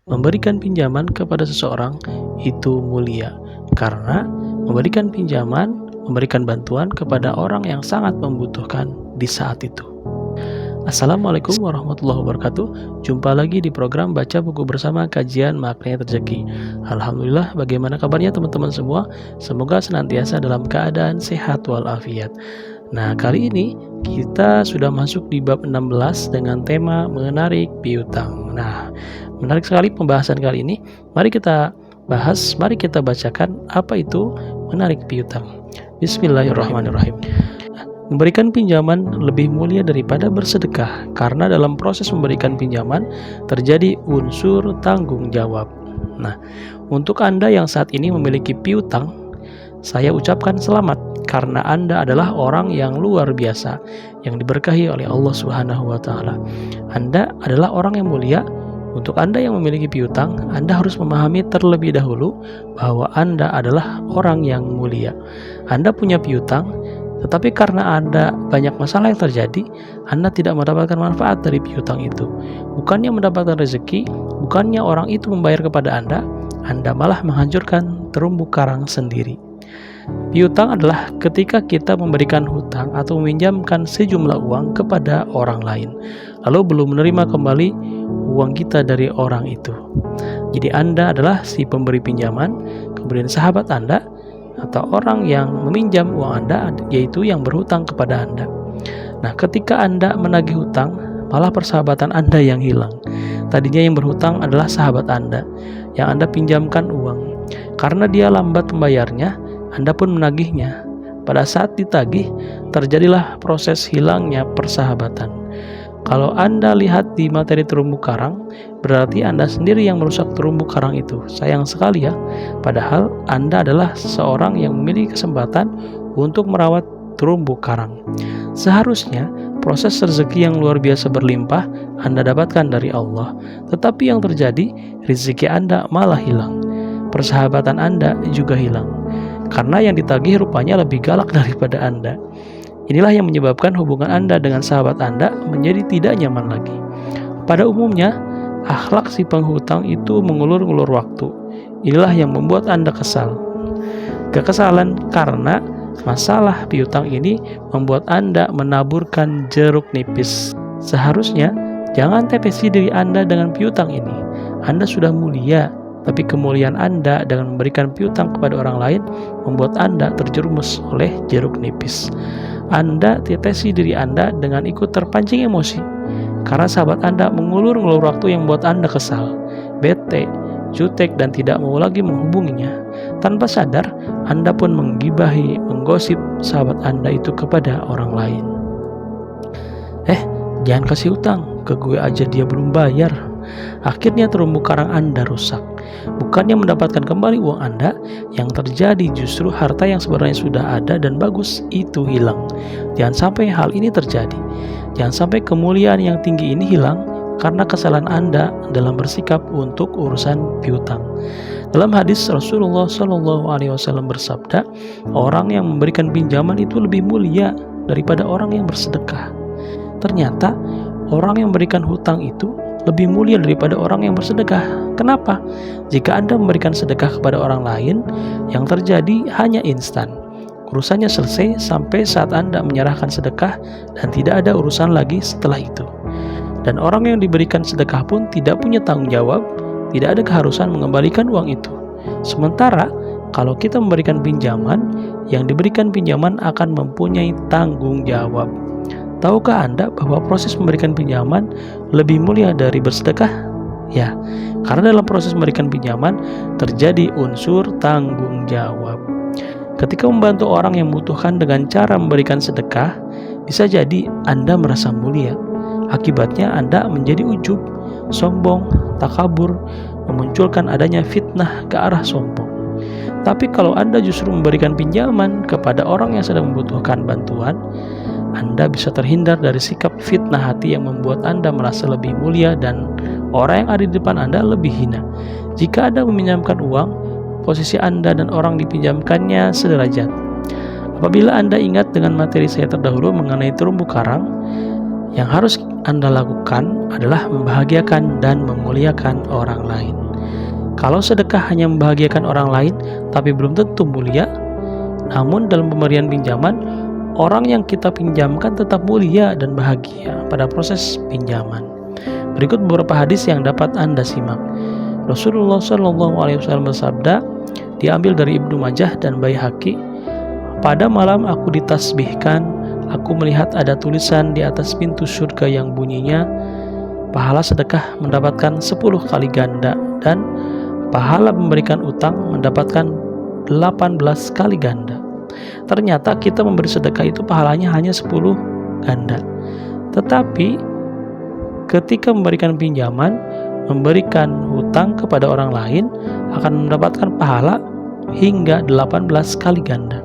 memberikan pinjaman kepada seseorang itu mulia, karena memberikan pinjaman, memberikan bantuan kepada orang yang sangat membutuhkan di saat itu. Assalamualaikum warahmatullahi wabarakatuh. Jumpa lagi di program Baca Buku Bersama Kajian Maknanya Rezeki. Alhamdulillah, bagaimana kabarnya teman-teman semua? Semoga senantiasa dalam keadaan sehat walafiat. Nah, kali ini kita sudah masuk di bab 16 dengan tema menarik piutang. Nah, menarik sekali pembahasan kali ini. Mari kita bahas, mari kita bacakan apa itu menarik piutang. Bismillahirrahmanirrahim. Memberikan pinjaman lebih mulia daripada bersedekah, karena dalam proses memberikan pinjaman terjadi unsur tanggung jawab. Nah, untuk Anda yang saat ini memiliki piutang, saya ucapkan selamat, karena Anda adalah orang yang luar biasa, yang diberkahi oleh Allah Subhanahu wa Ta'ala. Anda adalah orang yang mulia. Untuk Anda yang memiliki piutang, Anda harus memahami terlebih dahulu bahwa Anda adalah orang yang mulia. Anda punya piutang, tetapi karena Anda banyak masalah yang terjadi, Anda tidak mendapatkan manfaat dari piutang itu. Bukannya mendapatkan rezeki, bukannya orang itu membayar kepada Anda malah menghancurkan terumbu karang sendiri. Piutang adalah ketika kita memberikan hutang atau meminjamkan sejumlah uang kepada orang lain, lalu belum menerima kembali uang kita dari orang itu. Jadi Anda adalah si pemberi pinjaman, kemudian sahabat Anda atau orang yang meminjam uang Anda, yaitu yang berhutang kepada Anda. Nah, ketika Anda menagih hutang, malah persahabatan Anda yang hilang. Tadinya yang berhutang adalah sahabat Anda, yang Anda pinjamkan uang. Karena dia lambat membayarnya, Anda pun menagihnya. Pada saat ditagih, terjadilah proses hilangnya persahabatan. Kalau Anda lihat di materi terumbu karang, berarti Anda sendiri yang merusak terumbu karang itu. Sayang sekali ya, padahal Anda adalah seseorang yang memiliki kesempatan untuk merawat terumbu karang. Seharusnya proses rezeki yang luar biasa berlimpah Anda dapatkan dari Allah, tetapi yang terjadi, rezeki Anda malah hilang. Persahabatan Anda juga hilang, karena yang ditagih rupanya lebih galak daripada Anda. Inilah yang menyebabkan hubungan Anda dengan sahabat Anda menjadi tidak nyaman lagi. Pada umumnya, akhlak si penghutang itu mengulur-ngulur waktu. Inilah yang membuat Anda kesal. Kekesalan karena masalah piutang ini membuat Anda menaburkan jeruk nipis. Seharusnya, jangan tepesi diri Anda dengan piutang ini. Anda sudah mulia, tapi kemuliaan Anda dengan memberikan piutang kepada orang lain membuat Anda terjerumus oleh jeruk nipis. Anda tetesi diri Anda dengan ikut terpancing emosi, karena sahabat Anda mengulur-ngulur waktu yang membuat Anda kesal, bete, jutek, dan tidak mau lagi menghubunginya. Tanpa sadar, Anda pun menggibahi, menggosip sahabat Anda itu kepada orang lain. Jangan kasih utang, ke gue aja dia belum bayar. Akhirnya terumbu karang Anda rusak. Bukannya mendapatkan kembali uang Anda, yang terjadi justru harta yang sebenarnya sudah ada dan bagus itu hilang. Jangan sampai hal ini terjadi. Jangan sampai kemuliaan yang tinggi ini hilang karena kesalahan Anda dalam bersikap untuk urusan piutang. Dalam hadis Rasulullah SAW bersabda, orang yang memberikan pinjaman itu lebih mulia daripada orang yang bersedekah. Ternyata orang yang memberikan hutang itu lebih mulia daripada orang yang bersedekah. Kenapa? Jika Anda memberikan sedekah kepada orang lain, yang terjadi hanya instan. Urusannya selesai sampai saat Anda menyerahkan sedekah dan tidak ada urusan lagi setelah itu. Dan orang yang diberikan sedekah pun tidak punya tanggung jawab, tidak ada keharusan mengembalikan uang itu. Sementara kalau kita memberikan pinjaman, yang diberikan pinjaman akan mempunyai tanggung jawab. Tahukah Anda bahwa proses memberikan pinjaman lebih mulia dari bersedekah? Ya, karena dalam proses memberikan pinjaman terjadi unsur tanggung jawab. Ketika membantu orang yang membutuhkan dengan cara memberikan sedekah, bisa jadi Anda merasa mulia. Akibatnya Anda menjadi ujub, sombong, takabur, memunculkan adanya fitnah ke arah sombong. Tapi kalau Anda justru memberikan pinjaman kepada orang yang sedang membutuhkan bantuan, Anda bisa terhindar dari sikap fitnah hati yang membuat Anda merasa lebih mulia dan orang yang ada di depan Anda lebih hina. Jika Anda meminjamkan uang, posisi Anda dan orang dipinjamkannya sederajat. Apabila Anda ingat dengan materi saya terdahulu mengenai terumbu karang, yang harus Anda lakukan adalah membahagiakan dan memuliakan orang lain. Kalau sedekah hanya membahagiakan orang lain, tapi belum tentu mulia, namun dalam pemberian pinjaman, orang yang kita pinjamkan tetap mulia dan bahagia pada proses pinjaman. Berikut beberapa hadis yang dapat Anda simak. Rasulullah SAW bersabda, diambil dari Ibnu Majah dan Baihaqi, pada malam aku ditasbihkan, aku melihat ada tulisan di atas pintu surga yang bunyinya, pahala sedekah mendapatkan 10 kali ganda dan pahala memberikan utang mendapatkan 18 kali ganda. Ternyata kita memberi sedekah itu pahalanya hanya 10 ganda. Tetapi ketika memberikan pinjaman, memberikan hutang kepada orang lain akan mendapatkan pahala hingga 18 kali ganda.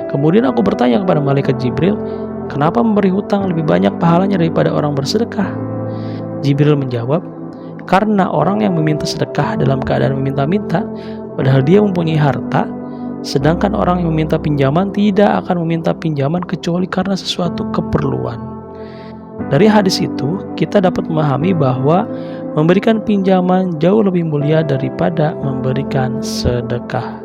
Kemudian aku bertanya kepada malaikat Jibril, kenapa memberi hutang lebih banyak pahalanya daripada orang bersedekah? Jibril menjawab, karena orang yang meminta sedekah dalam keadaan meminta-minta, padahal dia mempunyai harta, sedangkan orang yang meminta pinjaman tidak akan meminta pinjaman kecuali karena sesuatu keperluan. Dari hadis itu, kita dapat memahami bahwa memberikan pinjaman jauh lebih mulia daripada memberikan sedekah.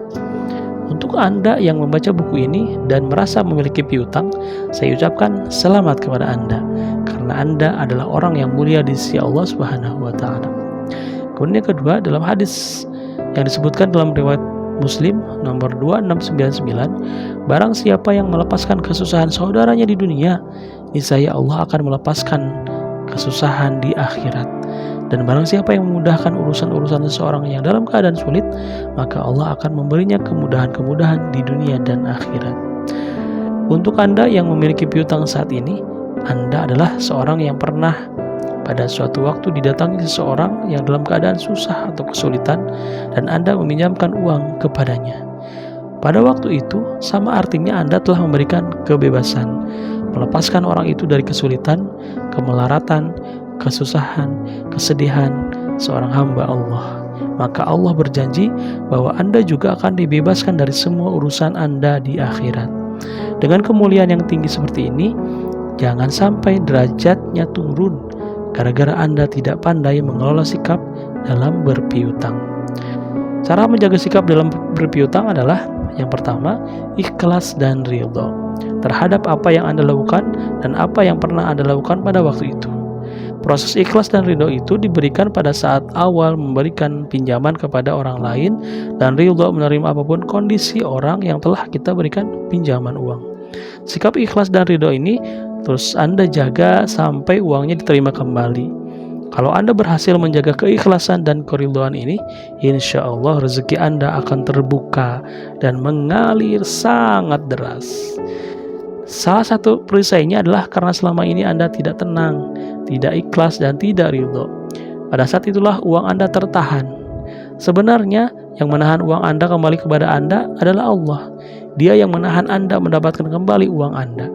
Untuk Anda yang membaca buku ini dan merasa memiliki piutang, saya ucapkan selamat kepada Anda, karena Anda adalah orang yang mulia di sisi Allah Subhanahu wa Ta'ala. Kemudian yang kedua, dalam hadis yang disebutkan dalam riwayat Muslim nomor 2699, barang siapa yang melepaskan kesusahan saudaranya di dunia, niscaya Allah akan melepaskan kesusahan di akhirat. Dan barang siapa yang memudahkan urusan-urusan seseorang yang dalam keadaan sulit, maka Allah akan memberinya kemudahan-kemudahan di dunia dan akhirat. Untuk Anda yang memiliki piutang saat ini, Anda adalah seorang yang pernah pada suatu waktu didatangi seseorang yang dalam keadaan susah atau kesulitan, dan Anda meminjamkan uang kepadanya. Pada waktu itu, sama artinya Anda telah memberikan kebebasan, melepaskan orang itu dari kesulitan, kemelaratan, kesusahan, kesedihan seorang hamba Allah. Maka Allah berjanji bahwa Anda juga akan dibebaskan dari semua urusan Anda di akhirat. Dengan kemuliaan yang tinggi seperti ini, jangan sampai derajatnya turun gara-gara Anda tidak pandai mengelola sikap dalam berpiutang. Cara menjaga sikap dalam berpiutang adalah yang pertama, ikhlas dan ridho terhadap apa yang Anda lakukan dan apa yang pernah Anda lakukan pada waktu itu. Proses ikhlas dan ridho itu diberikan pada saat awal memberikan pinjaman kepada orang lain, dan ridho menerima apapun kondisi orang yang telah kita berikan pinjaman uang. Sikap ikhlas dan ridho ini terus Anda jaga sampai uangnya diterima kembali. Kalau Anda berhasil menjaga keikhlasan dan keridhaan ini, insya Allah rezeki Anda akan terbuka dan mengalir sangat deras. Salah satu perisainya adalah karena selama ini Anda tidak tenang, tidak ikhlas, dan tidak ridho. Pada saat itulah uang Anda tertahan. Sebenarnya yang menahan uang Anda kembali kepada Anda adalah Allah. Dia yang menahan Anda mendapatkan kembali uang Anda.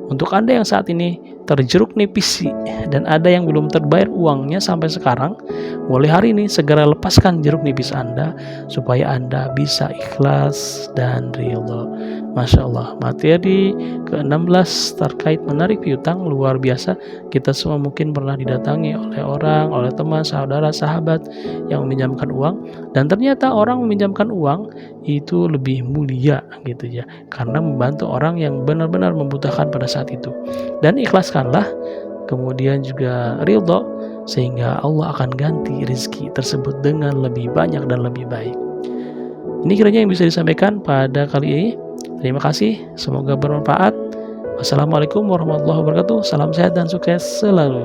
Untuk Anda yang saat ini terjeruk nipis dan ada yang belum terbayar uangnya sampai sekarang, mulai hari ini segera lepaskan jeruk nipis Anda supaya Anda bisa ikhlas dan ridho. Masya Allah, materi ke-16 terkait menarik piutang luar biasa. Kita semua mungkin pernah didatangi oleh orang, oleh teman, saudara, sahabat yang meminjamkan uang, dan ternyata orang meminjamkan uang itu lebih mulia gitu ya, karena membantu orang yang benar-benar membutuhkan pada saat itu. Dan ikhlaskanlah, kemudian juga ridho, sehingga Allah akan ganti rezeki tersebut dengan lebih banyak dan lebih baik. Ini kiranya yang bisa disampaikan pada kali ini. Terima kasih, semoga bermanfaat. Wassalamualaikum warahmatullahi wabarakatuh. Salam sehat dan sukses selalu.